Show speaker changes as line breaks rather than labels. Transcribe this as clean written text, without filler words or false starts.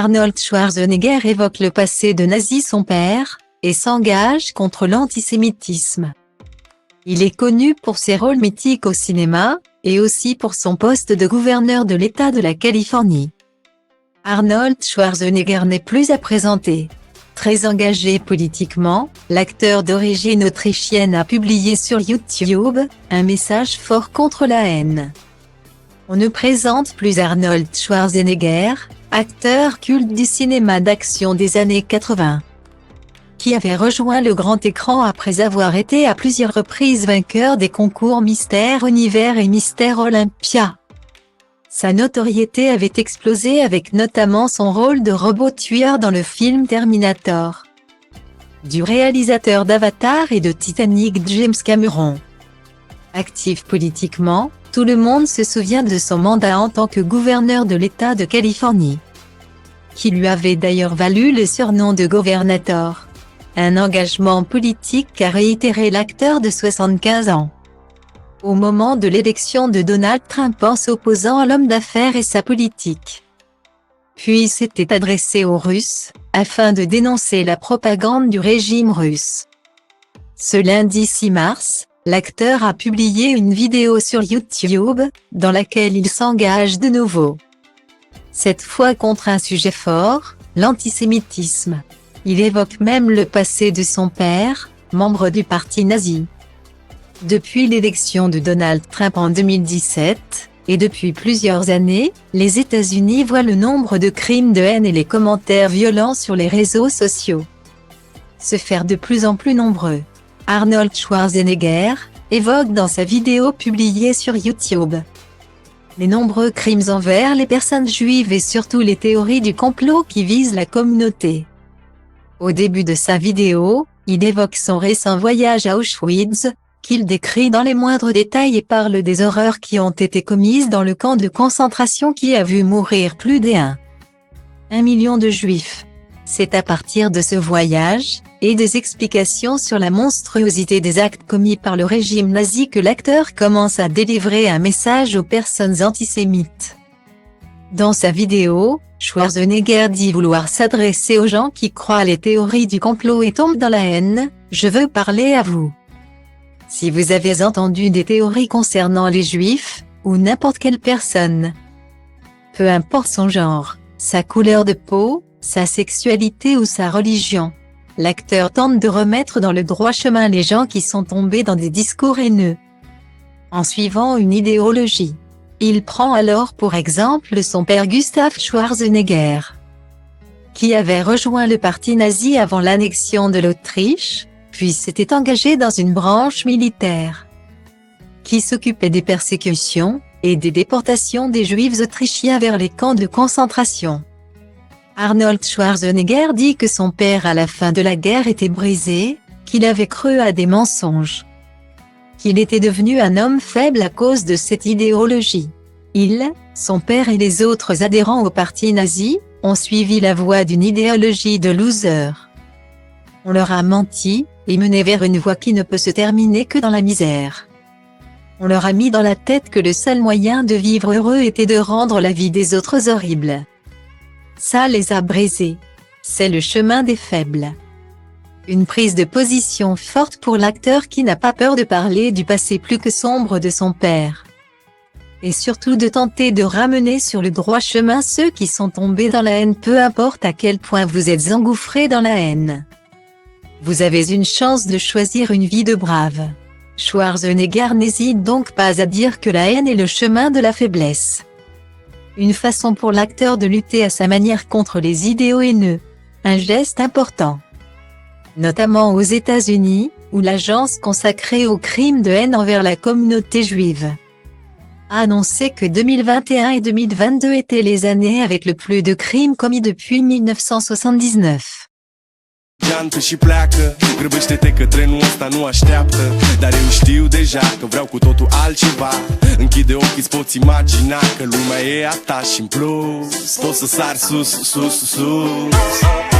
Arnold Schwarzenegger évoque le passé de Nazi son père, et s'engage contre l'antisémitisme. Il est connu pour ses rôles mythiques au cinéma, et aussi pour son poste de gouverneur de l'État de la Californie. Arnold Schwarzenegger n'est plus à présenter. Très engagé politiquement, l'acteur d'origine autrichienne a publié sur YouTube un message fort contre la haine. On ne présente plus Arnold Schwarzenegger, acteur culte du cinéma d'action des années 80, qui avait rejoint le grand écran après avoir été à plusieurs reprises vainqueur des concours Mister Univers et Mister Olympia. Sa notoriété avait explosé avec notamment son rôle de robot tueur dans le film Terminator, du réalisateur d'Avatar et de Titanic James Cameron. Actif politiquement, tout le monde se souvient de son mandat en tant que gouverneur de l'État de Californie, qui lui avait d'ailleurs valu le surnom de Governator. Un engagement politique qu'a réitéré l'acteur de 75 ans. Au moment de l'élection de Donald Trump en s'opposant à l'homme d'affaires et sa politique. Puis s'était adressé aux Russes, afin de dénoncer la propagande du régime russe. Ce lundi 6 mars, l'acteur a publié une vidéo sur YouTube, dans laquelle il s'engage de nouveau. Cette fois contre un sujet fort, l'antisémitisme. Il évoque même le passé de son père, membre du parti nazi. Depuis l'élection de Donald Trump en 2017, et depuis plusieurs années, les États-Unis voient le nombre de crimes de haine et les commentaires violents sur les réseaux sociaux se faire de plus en plus nombreux. Arnold Schwarzenegger évoque dans sa vidéo publiée sur YouTube les nombreux crimes envers les personnes juives et surtout les théories du complot qui visent la communauté. Au début de sa vidéo, il évoque son récent voyage à Auschwitz, qu'il décrit dans les moindres détails et parle des horreurs qui ont été commises dans le camp de concentration qui a vu mourir plus d'1 million de juifs. C'est à partir de ce voyage, et des explications sur la monstruosité des actes commis par le régime nazi que l'acteur commence à délivrer un message aux personnes antisémites. Dans sa vidéo, Schwarzenegger dit vouloir s'adresser aux gens qui croient les théories du complot et tombent dans la haine. Je veux parler à vous. Si vous avez entendu des théories concernant les Juifs, ou n'importe quelle personne, peu importe son genre, sa couleur de peau, sa sexualité ou sa religion, l'acteur tente de remettre dans le droit chemin les gens qui sont tombés dans des discours haineux, en suivant une idéologie. Il prend alors pour exemple son père Gustav Schwarzenegger, qui avait rejoint le parti nazi avant l'annexion de l'Autriche, puis s'était engagé dans une branche militaire qui s'occupait des persécutions et des déportations des Juifs autrichiens vers les camps de concentration. Arnold Schwarzenegger dit que son père à la fin de la guerre était brisé, qu'il avait cru à des mensonges, qu'il était devenu un homme faible à cause de cette idéologie. Il, son père et les autres adhérents au parti nazi, ont suivi la voie d'une idéologie de loser. On leur a menti, et mené vers une voie qui ne peut se terminer que dans la misère. On leur a mis dans la tête que le seul moyen de vivre heureux était de rendre la vie des autres horrible. Ça les a brisés. C'est le chemin des faibles. Une prise de position forte pour l'acteur qui n'a pas peur de parler du passé plus que sombre de son père. Et surtout de tenter de ramener sur le droit chemin ceux qui sont tombés dans la haine, peu importe à quel point vous êtes engouffrés dans la haine. Vous avez une chance de choisir une vie de brave. Schwarzenegger n'hésite donc pas à dire que la haine est le chemin de la faiblesse. Une façon pour l'acteur de lutter à sa manière contre les idéaux haineux. Un geste important. Notamment aux États-Unis, où l'agence consacrée aux crimes de haine envers la communauté juive a annoncé que 2021 et 2022 étaient les années avec le plus de crimes commis depuis 1979.
Geantă și pleacă, grăbește-te că trenul ăsta nu așteaptă. Dar eu știu deja că vreau cu totul altceva. Închide ochii, îți poți imagina că lumea e a ta și în plus poți să sari sus, sus, sus.